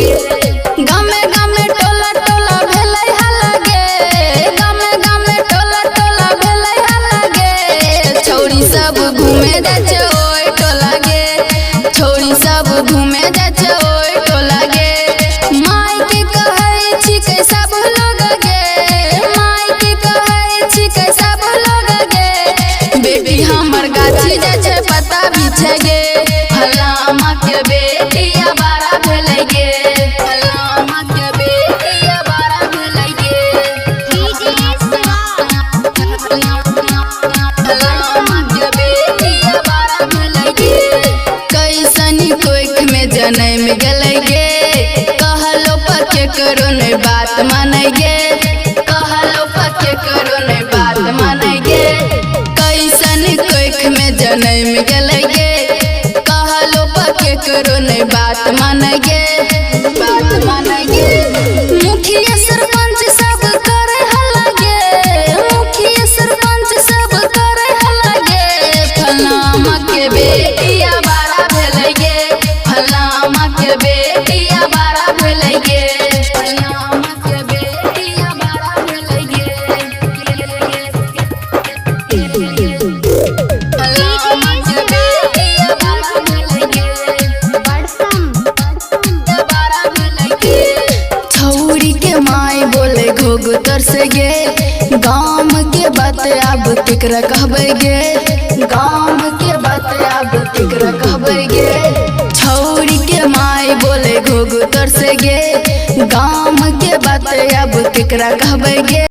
गे। गामे गामे टोला टोला भेलै हल्ला गे, गामे गामे टोला टोला भेलै हल्ला गे। छौरी सब घूमे जाय छै ओय टोला गे, छौरी सब घूमे जाय छै ओय टोला गे। माय के कहै छिकै सब लोग गे, माय के कहै छिकै सब लोग गे। बेटी हमर गाछी जाय छै पता बिछे गे, फलामा के बेटिया बारा भेलै गे, फलामा के बेटिया बारा भेलै गे। फलामा के बेटिया बारा भेलै गे। कैसनी कोइख में जनम गेलै गे, कहलो पके करो नै बात मानै गे, कहलो पके करो नै बात मानै गे। कैसन कोइख में जनम गेलै गे, कहलो पके करो नै बात मानै गे, बात मानै गे। मुखिया सरपंच सब करे हल्ला गे, मुखिया सरपंच सब करे हल्ला गे। फलामा के बेटिया बारा भेलै गे, फलामा के बेटिया बारा भेलै गे, फलामा के बेटिया बारा भेलै गे। फलामा के बेटिया बारा भेलै गे, बारा भेलै गे। छौरी के माय बोले घोघतर से गे, गाम के बात अब केकरा कहबै गे, गाम के बात अब केकरा कहबै गे। छौरी के माय बोले घोघतर से गे, गाम के बात अब केकरा कहबै गे।